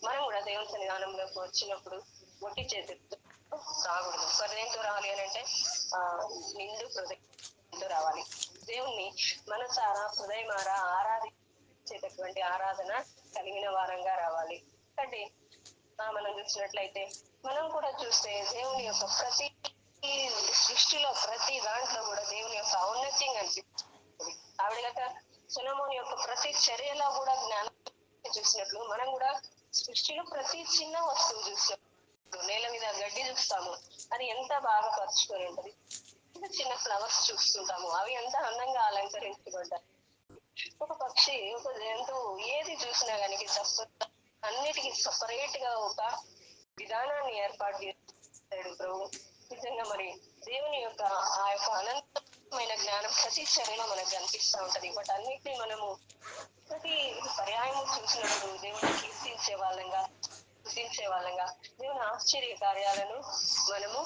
మనం కూడా దేవుని సన్నిధానంలోకి వచ్చినప్పుడు ఒట్టి చేతితో రాకూడదు. హృదయంతో రావాలి అని అంటే నిండు హృదయంతో రావాలి. దేవుణ్ణి మనసారా హృదయమారా ఆరాధించేటటువంటి ఆరాధన కలిగిన వారంగా రావాలి. అంటే మనం చూసినట్లయితే మనం కూడా చూస్తే దేవుని యొక్క ప్రతి సృష్టిలో ప్రతి దాంట్లో కూడా దేవుని యొక్క ఔన్నత్యం కనిపిస్తుంది. ఆవిడ గత సొలొమోను యొక్క ప్రతి చర్యలో కూడా జ్ఞానం చూసినట్లు మనం కూడా సృష్టిలో ప్రతి చిన్న వస్తువు చూసినప్పుడు నేల మీద గడ్డి చూస్తాము, అది ఎంత బాగా పరుచుకొని ఉంటది. చిన్న ఫ్లవర్స్ చూస్తుంటాము, అవి ఎంత అందంగా అలంకరించబడ్డాయి. ఒక పక్షి, ఒక జంతువు ఏది చూసినా కానీ అన్నిటికీ సపరేట్ గా ఒక విధానాన్ని ఏర్పాటు చేస్తాడు ప్రభు. నిజంగా మరి దేవుని యొక్క ఆ యొక్క అనంతమైన జ్ఞానం ప్రతి చర్యలో మనకు కనిపిస్తూ ఉంటది. బట్ అన్నిటినీ మనము ప్రతి పర్యాయం చూసినప్పుడు దేవుని కీర్తించే వాళ్ళంగా, స్థుతించే వాళ్ళంగా, దేవుని ఆశ్చర్య కార్యాలను మనము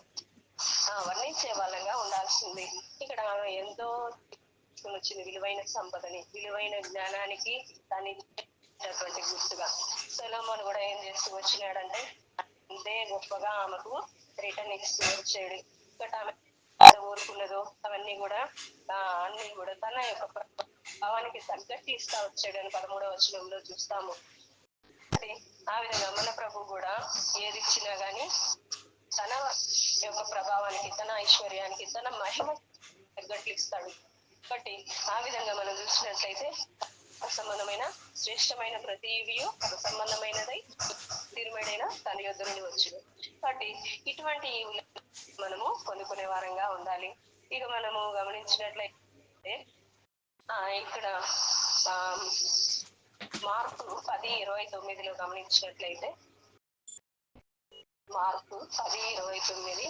వర్ణించే వాళ్ళంగా ఉండాల్సింది. ఇక్కడ ఎంతో వచ్చిన విలువైన సంపదని, విలువైన జ్ఞానానికి దాన్ని గుర్తుగా సొలొమోను కూడా ఏం చేస్తూ వచ్చినాడంటే అంతే గొప్పగా ఆమెకు రిటర్న్ ఇస్తూ వచ్చాడు. బట్ ఆమె కోరుకున్నదో అవన్నీ కూడా అన్ని కూడా తన యొక్క భావానికి తగ్గట్టు ఇస్తా వచ్చాడు అని 13వ వచనంలో చూస్తాము. ఆ విధంగా మన ప్రభు కూడా ఏది ఇచ్చినా గానీ తన యొక్క ప్రభావానికి, తన ఐశ్వర్యానికి, తన మహిమ తగ్గట్లు ఇస్తాడు. కాబట్టి ఆ విధంగా మనం చూసినట్లయితే సంబంధమైన శ్రేష్టమైన ప్రతివియు సంబంధమైనదై తీరుమేడైన తన యొద్ద నుండి వచ్చును. కాబట్టి ఇటువంటి మనము కొనుక్కునే వారంగా ఉండాలి. ఇక మనము గమనించినట్లయితే ఇక్కడ మార్కు 10:29 గమనించినట్లయితే మార్కు 10:29-30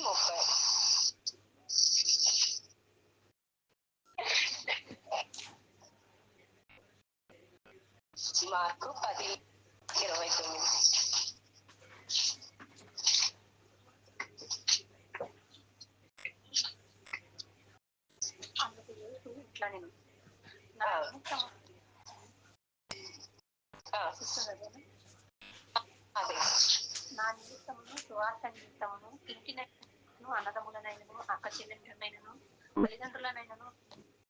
మార్కు 10:29 ఇట్లా నేను నా నిమిత్తమును సువార్త నిమిత్తమును ఇంటినైనను అన్నదములనైనను అక్క చెల్లెళ్ళనైనను తల్లిదండ్రులనైనను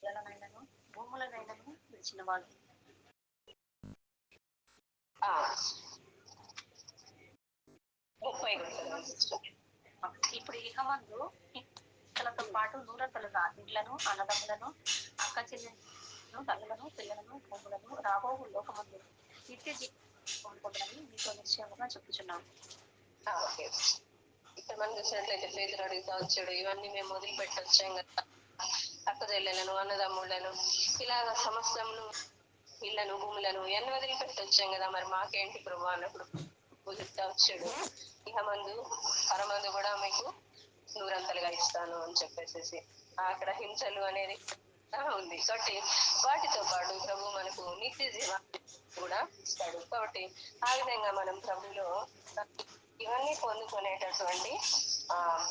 పిల్లలనైనను భూములనైనను విడిచిన వాళ్ళు ఇప్పుడు ఇహమందు పిల్లలతో పాటు నూరంతలుగా ఇండ్లను, అన్నదమ్ములను, అక్క చెల్లెలను, తల్లులను, పిల్లలను, భూములను రాబోవు లోకమందు నిత్య జీవితాన్ని మీతో నిశ్చయముగా చెప్పుచున్నాను. ఇక్కడ మనం చూసినట్లయితే పేదలు అడుగుతా వచ్చాడు, ఇవన్నీ మేము మొదలు పెట్టొచ్చాం కదా, అక్క చెల్లెలను, అన్నదమ్ములను, ఇలాగ సమస్తమును, ఇళ్లను, భూములను ఎన్ని వదిలి పెట్టొచ్చాం కదా, మరి మాకేంటి ప్రభు అన్నప్పుడు చెప్తా వచ్చాడు, ఇక మందు పరమందు కూడా మీకు నూరంతలుగా ఇస్తాను అని చెప్పేసి. అక్కడ హింసలు అనేది ఉంది కాబట్టి వాటితో పాటు ప్రభు మనకు నిత్య జీవాన్ని కూడా ఇస్తాడు. కాబట్టి ఆ విధంగా మనం ప్రభులో ఇవన్నీ పొందుకునేటటువంటి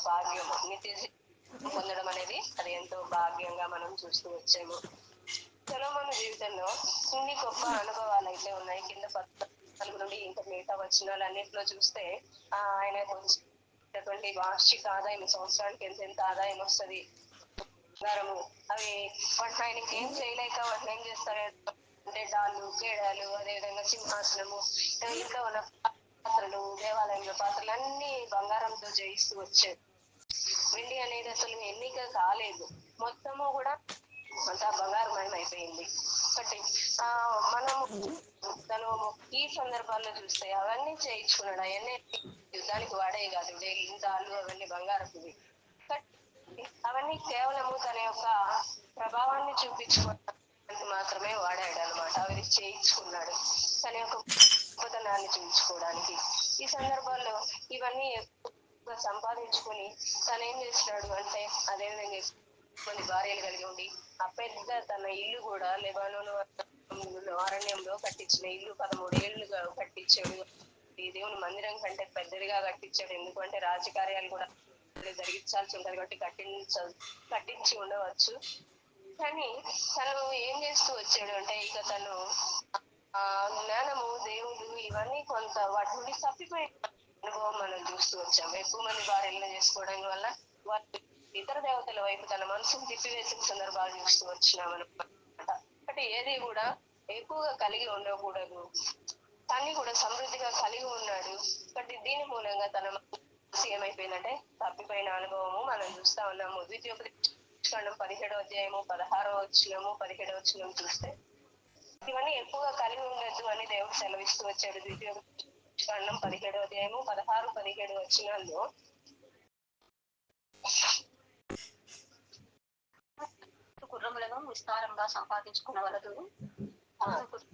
భాగ్యము, నిత్య జీవం పొందడం అనేది అది ఎంతో భాగ్యంగా మనం చూస్తూ వచ్చాము. సొలొమోను జీవితంలో ఇన్ని గొప్ప అనుభవాలు అయితే ఉన్నాయి. కింద 14 నుండి ఇంకా మిగతా వచనాలు అన్నింటిలో చూస్తే ఆయన వచ్చేటటువంటి వార్షిక ఆదాయం, సంవత్సరానికి ఎంత ఆదాయం వస్తుంది, బంగారము, అవి వాటిని ఆయనకి ఏం చేయలేక వాటిని ఏం చేస్తారంటే డాళ్ళు, కేడాలు, అదేవిధంగా సింహాసనము, ఇంకా ఉన్న పాత్రలు, దేవాలయంలో పాత్రలు అన్ని బంగారంతో చేయిస్తూ వచ్చారు. వెండి అనేది అసలు ఎన్నిక కాలేదు, మొత్తము కూడా అంతా బంగారమయం అయిపోయింది. కాబట్టి మనము తను ఈ సందర్భాల్లో చూస్తే అవన్నీ చేయించుకున్నాడు. అవన్నీ యుద్ధానికి వాడే కాదు, డైలీ ఇంతాలు అవన్నీ బంగారపువి. అవన్నీ కేవలము తన యొక్క ప్రభావాన్ని చూపించుకోవడానికి మాత్రమే వాడాడు అనమాట. అవి చేయించుకున్నాడు తన యొక్క గొప్పతనాన్ని చూపించుకోవడానికి. ఈ సందర్భాల్లో ఇవన్నీ సంపాదించుకుని తను ఏం చేసినాడు అంటే, అదేవిధంగా కొన్ని భార్యలు కలిగి ఉండి ఆ పెద్ద తన ఇల్లు కూడా లెబానోను అరణ్యంలో కట్టించిన ఇల్లు 13 ఏళ్లుగా కట్టించాడు. ఈ దేవుని మందిరం కంటే పెద్దదిగా కట్టించాడు. ఎందుకంటే రాజకార్యాలు కూడా జరిగించాల్సి ఉంటుంది కాబట్టి కట్టించి ఉండవచ్చు. కానీ తను ఏం చేస్తూ వచ్చాడు అంటే ఇక తను ఆ జ్ఞానము దేవుడు ఇవన్నీ కొంత వాటి నుండి తప్పిపోయిన అనుభవం మనం చూస్తూ వచ్చాం. ఎక్కువ మంది భార్యలను చేసుకోవడం వల్ల వారి ఇతర దేవతల వైపు తన మనసును తిప్పివేసిన సందర్భాలు చూస్తూ వచ్చినాం అనమాట. అంటే ఏది కూడా ఎక్కువగా కలిగి ఉండకూడదు, తన్ని కూడా సమృద్ధిగా కలిగి ఉన్నాడు. బట్ దీని మూలంగా తన మనసు ఏమైపోయిందంటే తప్పిపోయిన అనుభవము మనం చూస్తా ఉన్నాము. ద్వితీయోపదేశకాండం 17వ అధ్యాయము 16వ వచనము 17వ వచనం చూస్తే ఇవన్నీ ఎక్కువగా కలిగి ఉండొద్దు అని దేవుడు సెలవిస్తూ వచ్చాడు. ద్వితీయోపదేశకాండం 17వ అధ్యాయము 16, 17 వచనాల్లో గుర్రములను విస్తారంగా సంపాదించుకున్న వలదు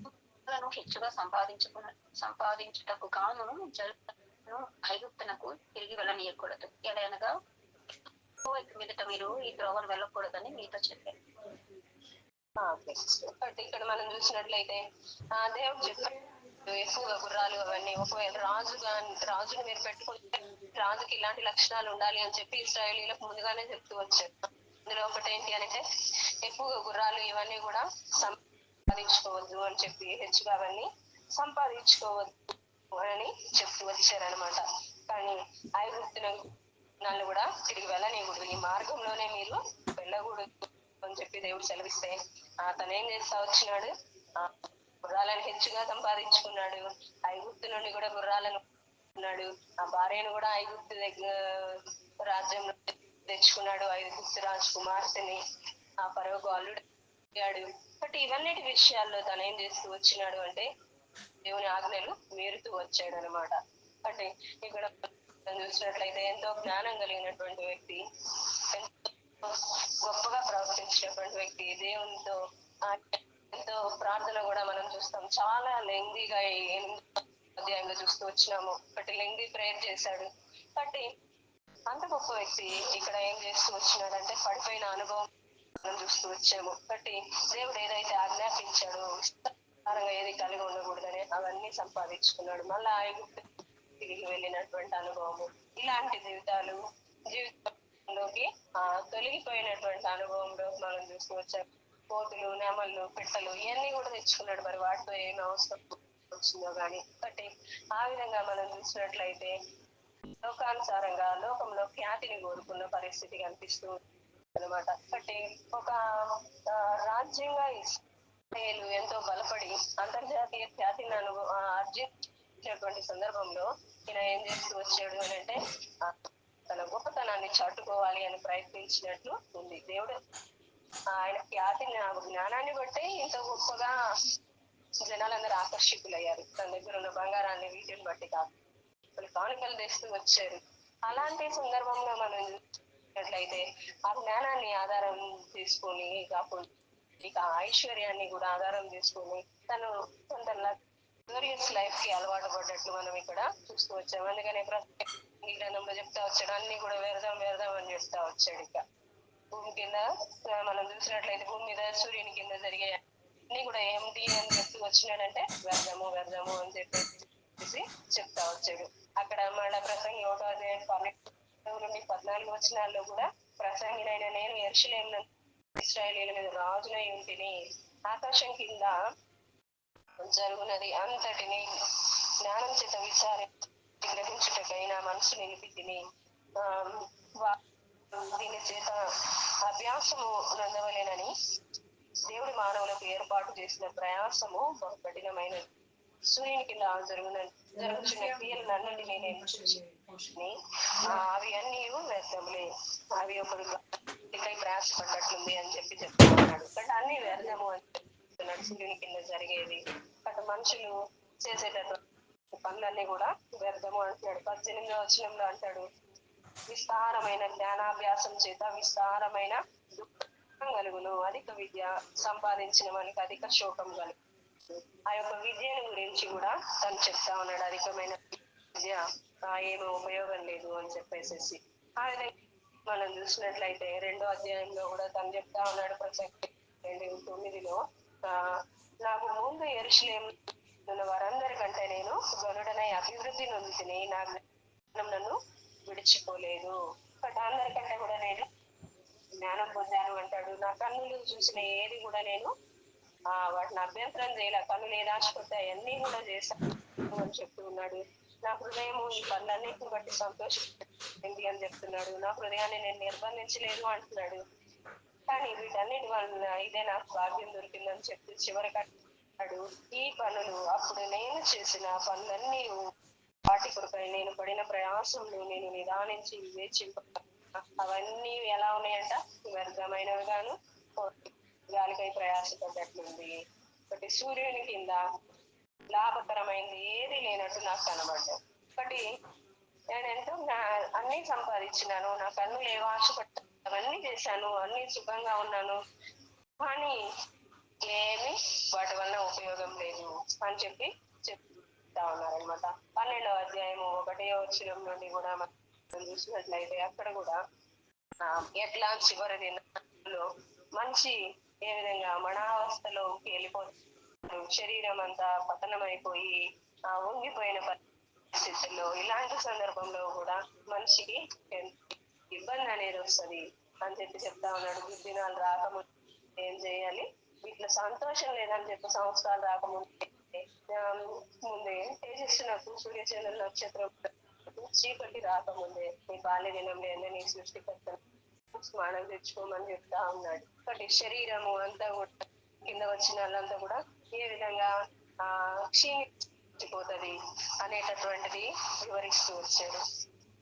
గుర్రములను హెచ్చుగా సంపాదించుటకు గాను జల్లను ఐగుప్తునకు తిరిగి వెళ్ళనీయకూడదు. ఎలయనగా మీదట మీరు ఈ త్రోవను వెళ్ళకూడదని మీతో చెప్పారు. బట్ ఇక్కడ మనం చూసినట్లయితే దేవుడు చెప్పాడు ఎక్కువగా గుర్రాలు అవన్నీ ఒకవేళ రాజును మీరు పెట్టుకుంటే రాజుకి ఇలాంటి లక్షణాలు ఉండాలి అని చెప్పి ఇశ్రాయేలీలకు ముందుగానే చెప్తూ వచ్చారు. అందులో ఒకటి ఏంటి అంటే ఎక్కువగా గుర్రాలు ఇవన్నీ కూడా సంపాదించుకోవద్దు అని చెప్పి హెచ్చుగా అవన్నీ సంపాదించుకోవద్దు అని చెప్తూ వచ్చారనమాట. కానీ ఐగుప్తులను కూడా తిరిగి వెళ్ళనీయకూడదు, ఈ మార్గంలోనే మీరు వెళ్ళకూడదు అని చెప్పి దేవుడు సెలవిస్తే తను ఏం చేస్తా వచ్చినాడు, గుర్రాలను హెచ్చుగా సంపాదించుకున్నాడు. ఐగుప్తు నుండి కూడా గుర్రాలను ఉన్నాడు. ఆ భార్యను కూడా ఐగుప్తు దగ్గర రాజ్యంలో తెచ్చుకున్నాడు. ఐగుప్తు రాజు కుమార్తెని ఆ ఫరోకు అల్లుడు అయ్యాడు. బట్ ఇవన్నిటి విషయాల్లో తను ఏం చేస్తూ వచ్చినాడు అంటే దేవుని ఆజ్ఞలు మీరుతూ వచ్చాడు అనమాట. అంటే ఇక్కడ చూసినట్లయితే ఎంతో జ్ఞానం కలిగినటువంటి వ్యక్తి, ఎంతో గొప్పగా ప్రవర్తించినటువంటి వ్యక్తి, దేవునితో ఎంతో ప్రార్థన కూడా మనం చూస్తాం. చాలా లెంగ్దీగా అధ్యాయంగా చూస్తూ వచ్చినాము. బట్ లెంగ్దీ ప్రేయర్ చేశాడు. బట్ అంత గొప్ప వ్యక్తి ఇక్కడ ఏం చేస్తూ వచ్చినాడంటే పడిపోయిన అనుభవం మనం చూస్తూ వచ్చాము. బట్ దేవుడు ఏదైతే ఆజ్ఞాపించాడో విస్తారంగా ఏది కలిగి ఉండకూడదని అవన్నీ సంపాదించుకున్నాడు. మళ్ళా ఐగుప్తు తిరిగి వెళ్ళినటువంటి అనుభవము, ఇలాంటి జీవితంలోకి తొలగిపోయినటువంటి అనుభవంలో మనం చూస్తూ వచ్చాము. కోతులు, నెమళ్ళు, పిట్టలు ఇవన్నీ కూడా తెచ్చుకున్నాడు. మరి వాటితో ఏమి అవసరం వచ్చిందో గానీ. బట్ ఆ విధంగా మనం చూసినట్లయితే లోకానుసారంగా లోకంలో ఖ్యాతిని కోరుకున్న పరిస్థితి కనిపిస్తూ అనమాట. బట్ ఒక రాజ్యంగా ఇశ్రాయేలు ఎంతో బలపడి అంతర్జాతీయ ఖ్యాతిని ఆర్జించినటువంటి సందర్భంలో ఈయన ఏం చేస్తూ వచ్చాడు అని అంటే తన గొప్పతనాన్ని చాటుకోవాలి అని ప్రయత్నించినట్లు ఉంది. దేవుడు ఆయన ఖ్యాతిని జ్ఞానాన్ని బట్టి ఇంత గొప్పగా జనాలందరూ ఆకర్షితులయ్యారు. తన దగ్గర ఉన్న బంగారాన్ని వీటిని బట్టి కాదు, కానుకలు తెస్తూ వచ్చారు. అలాంటి సందర్భంలో మనం చూసినట్లయితే ఆ జ్ఞానాన్ని ఆధారం తీసుకొని కాకుండా ఇక ఐశ్వర్యాన్ని కూడా ఆధారం తీసుకొని తను కొంత లగ్జరియస్ లైఫ్ కి అలవాటు పడ్డట్లు మనం ఇక్కడ చూస్తూ వచ్చాము. అందుకనే ఈ గ్రంథంలో చెప్తా వచ్చాడు అన్ని కూడా వ్యర్థం వ్యర్థం అని చెప్తా వచ్చాడు. ఇక భూమి కింద మనం చూసినట్లయితే భూమి మీద సూర్యుని కింద జరిగే అన్ని కూడా ఏమిటి అని చెప్తూ వచ్చినాడంటే వ్యర్థము వ్యర్థము అని చెప్పేసి చెప్తా వచ్చాడు. అక్కడ మళ్ళా ప్రసంగి 1వ అధ్యాయం 12 నుండి 14 వచనాల్లో కూడా ప్రసంగినైన నేను యెరూషలేములో ఇశ్రాయేలీయుల మీద రాజునై ఉంటిని, ఆకాశం కింద జరుగునది అంతటిని జ్ఞానం చేత గ్రహించుటకై నా మనసు నిలిపి తిని దీని చేత అభ్యాసము నందవలేనని దేవుడి మానవులకు ఏర్పాటు చేసిన ప్రయాసము బహు కఠినమైనది. సూర్యుని కింద జరుగుతున్న క్రియలన్నింటినీ నేను చూసి అవి అన్ని వ్యర్థములే, అవి ఒకరు ప్రయాసపడ్డట్లుంది అని చెప్పి చెప్తా ఉన్నాడు. బట్ అన్ని వ్యర్థము అని చెప్తున్నాడు. సూర్యుని కింద జరిగేది బట్ మనుషులు చేసేటటువంటి పనులన్నీ కూడా వ్యర్థము అంటున్నాడు. 18వ వచనంలో అంటాడు విస్తారమైన జ్ఞానాభ్యాసం చేత విస్తారమైన దుఃఖం కలుగును, అధిక విద్య సంపాదించిన మనకి అధిక శోకం కలుగు. ఆ యొక్క విద్యను గురించి కూడా తను చెప్తా ఉన్నాడు. అధికమైన విద్య ఏమీ ఉపయోగం లేదు అని చెప్పేసి. ఆ విధంగా మనం చూసినట్లయితే 2వ అధ్యాయంలో కూడా తను చెప్తా ఉన్నాడు. ప్రసక్తి 2:9 నాకు ముందు యెరూషలేములో ఉన్న వారందరికంటే నేను గనుడనై అభివృద్ధి నొందితిని, నా జ్ఞానం నన్ను విడిచిపోలేదు. బట్ అందరికంటే కూడా నేను జ్ఞానం పొందాను అంటాడు. నా కన్నులు చూసిన ఏది కూడా నేను వాటిని అభ్యంతరం చేయలే. కన్నులు ఏది ఆశపడితే అవన్నీ కూడా చేశాను అని చెప్తూ ఉన్నాడు. నా హృదయం ఈ పనులన్నిటిని బట్టి సంతోషింది అని చెప్తున్నాడు. నా హృదయాన్ని నేను నిర్బంధించలేదు అంటున్నాడు. కానీ వీటన్నిటి వలన ఇదే నాకు భాగ్యం దొరికిందని చెప్తూ చివరికి అంటున్నాడు, ఈ పనులు అప్పుడు నేను చేసిన పనులన్నీ వాటి కొరకై నేను పడిన ప్రయాసంలో నేను నిదానించి వివేచింప అవన్నీ ఎలా ఉన్నాయంట, వ్యర్థమైనవిగాను గాలికై ప్రయాసపడ్డట్లుంది. ఒకటి సూర్యుని కింద లాభకరమైనది ఏది లేనట్టు నాకు కనబడ్డాయి. ఒకటి నేనెంతో అన్ని సంపాదించినాను, నా కన్నులు ఏవో ఆశపడ్డా అవన్నీ చేశాను, అన్ని సుఖంగా ఉన్నాను, కానీ ఏమి వాటి వల్ల ఉపయోగం లేదు అని చెప్పి చెప్తా ఉన్నారనమాట. 12వ అధ్యాయము 1వ వచనం నుండి కూడా మనం చూసినట్లయితే అక్కడ కూడా ఎట్లా చివరి దినాల్లో మంచి ఏ విధంగా మనావస్థలోకి వెళ్ళిపోతారు, శరీరం అంతా పతనమైపోయి ఉంగిపోయిన పరిస్థితుల్లో, ఇలాంటి సందర్భంలో కూడా మనిషికి ఇబ్బంది అనేది వస్తుంది అని చెప్పి చెప్తా ఉన్నాడు. దినాలు రాకముందు ఏం చేయాలి, వీటిలో సంతోషం లేదని చెప్పి సంవత్సరాలు రాకముందే ముందే తేజస్సునకు సూర్యచంద్ర నక్షత్రం చీకటి రాకముందే నీ బాల్య దినం లేదా నీ సృష్టికర్త స్నానం తెచ్చుకోమని చెప్తా ఉన్నాడు. ఒకటి శరీరము అంతా కూడా కింద వచ్చిన వాళ్ళంతా కూడా ఏ విధంగా క్షీణించిపోతుంది అనేటటువంటిది వివరిస్తూ వచ్చాడు.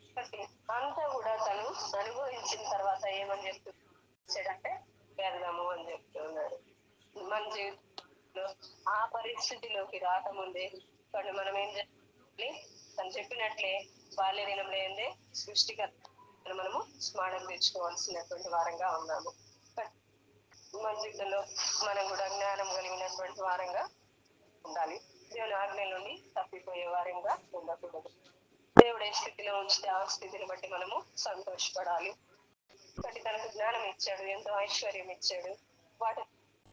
కాబట్టి అంతా కూడా తను అనుభవించిన తర్వాత ఏమని చెప్తాడంటే వ్యర్థము అని చెప్తున్నాడు. మన జీవితంలో ఆ పరిస్థితిలోకి రాకముందే కానీ మనం ఏం చేయాలి, తను చెప్పినట్లే బాల్య దినం లేదే సృష్టికర్త మనము స్మరణ తెచ్చుకోవాల్సినటువంటి వారంగా ఉన్నాము. మన జీవితంలో మనం కూడా జ్ఞానం కలిగినటువంటి వారంగా ఉండాలి. దేవుని ఆజ్ఞల నుండి తప్పిపోయే వారంగా ఉండకూడదు. దేవుడు ఏ స్థితిలో ఉంచితే ఆ స్థితిని బట్టి మనము సంతోషపడాలి. బట్టి తనకు జ్ఞానం ఇచ్చాడు, ఎంతో ఐశ్వర్యం ఇచ్చాడు, వాటి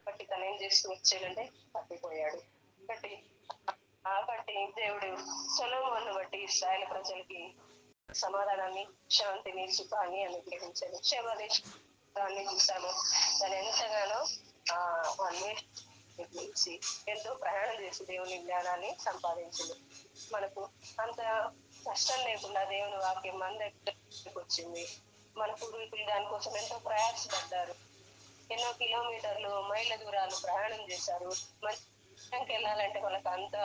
బట్టి తను ఏం చేస్తూ వచ్చాడంటే తప్పిపోయాడు. కాబట్టి దేవుడు సొలొమోనును బట్టి ఇశ్రాయేలు ప్రజలకి సమాధానాన్ని, శాంతిని, సుఖాన్ని అనుగ్రహించాడు. క్షేమదేశాన్ని చూసాము, దాన్ని ఎంతగానో అన్వేషించి ఎంతో ప్రయాణం చేసి దేవుని జ్ఞానాన్ని సంపాదించింది. మనకు అంత కష్టం లేకుండా దేవుని వాక్యం మన దగ్గరికి వచ్చింది. మన పూర్వీకులు దానికోసం ఎంతో ప్రయాసపడ్డారు, ఎన్నో కిలోమీటర్లు మైళ్ళ దూరాలు ప్రయాణం చేశారు. మందిరానికి వెళ్ళాలంటే వాళ్ళకి అంత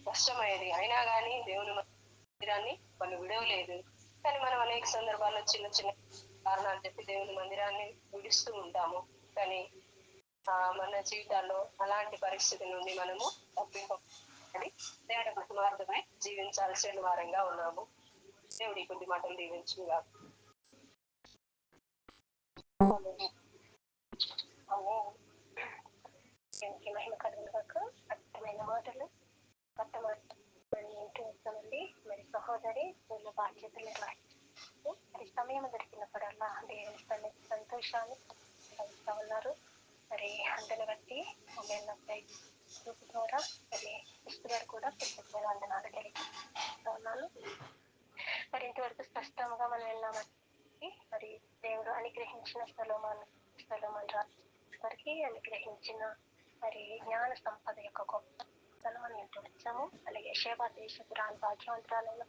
కష్టమయ్యేది, అయినా కానీ దేవుని మందిరాన్ని వాళ్ళు విడవలేదు. కానీ మనం అనేక సందర్భాల్లో చిన్న చిన్న కారణాలు చెప్పి దేవుని మందిరాన్ని విడుస్తూ ఉంటాము. కానీ మన జీవితాల్లో అలాంటి పరిస్థితి నుండి మనము తప్పింపబడి దేవుడి మార్గమే జీవించాల్సిన వారంగా ఉన్నాము. దేవుడి కొద్ది మాటలు దీవించుగా. మహిమ కలుగుగాక. అర్థమైన మాటలు వింటూ వస్తామండి. మరి సహోదరి వీళ్ళ బాధ్యతలు నిర్వహిస్తూ మరి సమయం దొరికినప్పుడల్లా దేవుని సంతోషాన్ని పంచుతా ఉన్నారు. మరి అందరిని బట్టి గ్రూప్ ద్వారా మరి గారు కూడా కృతజ్ఞతలు వందనాలు తెలియజేస్తా ఉన్నాను. మరి ఇంతవరకు స్పష్టంగా మనం వెళ్ళామంటే మరి దేవుడు అనుగ్రహించిన సొలొమోను వారికి అనుగ్రహించిన మరి జ్ఞాన సంపద యొక్క గొప్పతనం అని వచ్చాము. అలాగే యెషయా దేశపురాణ భాగ్యవంతురాలైన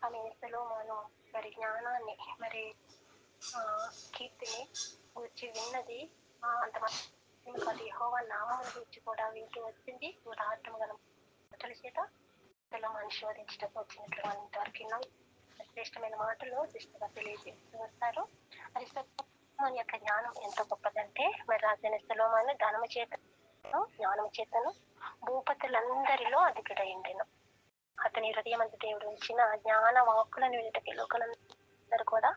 ఆమె సొలొమోను మరి జ్ఞానాన్ని మరి కీర్తిని గురించి విన్నది అంత యెహోవా నామమును గురించి కూడా వింటూ వచ్చింది. ఉదాహరణ గల మాటల చేత సొలొమోను శోధించడానికి వచ్చినటువంటి వారికి శ్రేష్టమైన మాటలు దిష్టగా తెలియజేస్తూ వస్తారు. అది సొలొమోను యొక్క జ్ఞానం ఎంతో గొప్పదంటే మరి రాజైన సొలొమోను జ్ఞానము చేతను భూపతులందరిలో అధికుడైండెను. అతని హృదయం అంత దేవుడు ఉంచిన జ్ఞాన వాక్కులను వినటకి లోకలందరూ కూడా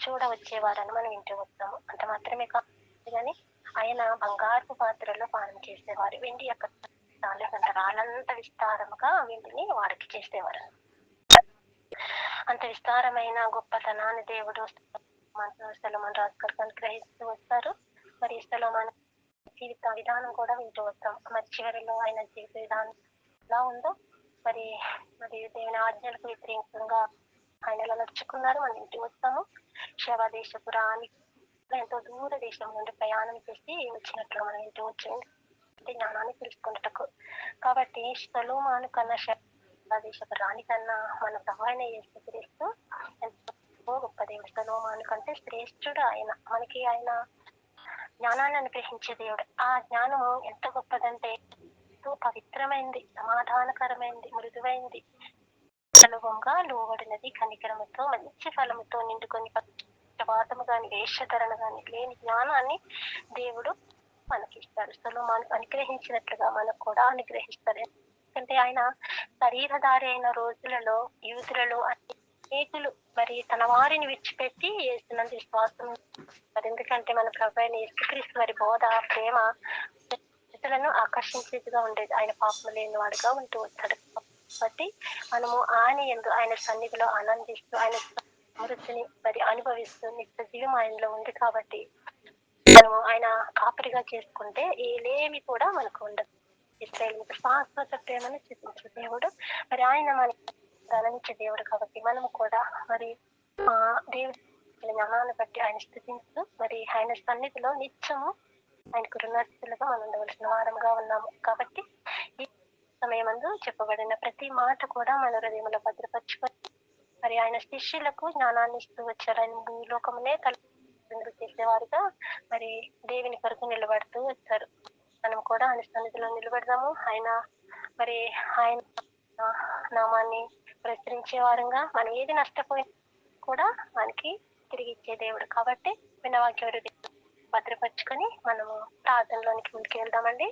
చూడవచ్చేవారని మనం వింటూ వస్తాము. అంత మాత్రమే కాదు కానీ ఆయన బంగారు పాత్రలో పానం చేసేవారు. వెండి యొక్క రాళ్ళంత విస్తారముగా వెండిని వాడికి చేసేవారు. అంత విస్తారమైన గొప్పతనాన్ని దేవుడు సొలొమోను రాజు గారికి అనుగ్రహిస్తూ వస్తారు. మరి సొలొమోను జీవిత విధానం కూడా వింటూ వస్తాం. మరి చివరిలో ఆయన జీవిత విధానం ఎలా ఉందో మరి దేవుని ఆజ్ఞలకు వ్యతిరేకంగా ఆయన ఎలా నడుచుకున్నారు మనం ఇంటికి వస్తాము. శవ దేశపురానికి ఎంతో దూర దేశం నుండి ప్రయాణం చేసి వచ్చినట్లు మనం ఇంటి వచ్చింది జ్ఞానాన్ని తెలుసుకున్నటకు. కాబట్టి సొలొమోను కన్నా దేశపు రాణి కన్నా మన ప్రభు అయిన యేసుక్రీస్తు ఎంతో గొప్ప దేవుడు. సొలొమోను కంటే శ్రేష్ఠుడు ఆయన. మనకి ఆయన జ్ఞానాన్ని అనుగ్రహించే దేవుడు. ఆ జ్ఞానము ఎంత గొప్పదంటే ఎంతో పవిత్రమైంది, సమాధానకరమైంది, మృదువైంది, అనుభవంగా లోబడినది, కనికరముతో మంచి ఫలముతో నిండుకొని పక్షపాతము గాని వేషధరణ గాని లేని జ్ఞానాన్ని దేవుడు మనకిస్తాడు. సొలొమోను అనుగ్రహించినట్లుగా మనకు కూడా అనుగ్రహిస్తాడు. ఎందుకంటే ఆయన శరీరధారి అయిన రోజులలో యూదులలో అనేకులు మరి తన వారిని విడిచిపెట్టి యేసునందు విశ్వాసం. ఎందుకంటే మన ప్రభు అయిన యేసుక్రీస్తు వారి బోధ, ప్రేమ ఇతరులను ఆకర్షించేదిగా ఉండేది. ఆయన పాపము లేని వాడుగా ఉంటూ వచ్చాడు. కాబట్టి మనము ఆయన సన్నిధిలో ఆనందిస్తూ ఆయన స్మృతిని మరి అనుభవిస్తూ నిత్య జీవం ఆయనలో ఉంది. కాబట్టి మనము ఆయన కాపరిగా చేసుకుంటే ఏలేమి కూడా మనకు ఉండదు. ఇశ్రాయేలు శాశ్వత ప్రేమను చూపించే దేవుడు, మరి ఆయన మనకి గణించే దేవుడు. కాబట్టి మనము కూడా మరి దేవుడి జ్ఞానాన్ని బట్టి ఆయన స్థుతిస్తూ మరి ఆయన సన్నిధిలో నిత్యము ఆయనకు రుణస్తులుగా మనం ఉండవలసిన వారంగా ఉన్నాము. కాబట్టి ఈ సమయమందు చెప్పబడిన ప్రతి మాట కూడా మన హృదయంలో భద్రపరుచుకొని మరి ఆయన శిష్యులకు జ్ఞానాన్ని ఇస్తూ వచ్చారు. ఆయన భూలోకమునే చేసేవారుగా మరి దేవుని కొరకు నిలబడుతూ వచ్చారు. మనం కూడా ఆయన సన్నిధిలో నిలబడదాము. మరి ఆయన నామాన్ని ప్రచురించే వారంగా మనం ఏది నష్టపోయినా కూడా మనకి తిరిగి ఇచ్చే దేవుడు. కాబట్టి విన్న వాక్యం భద్రపరుచుకొని మనము ప్రార్థనలోనికి ముందుకు వెళ్దామండి.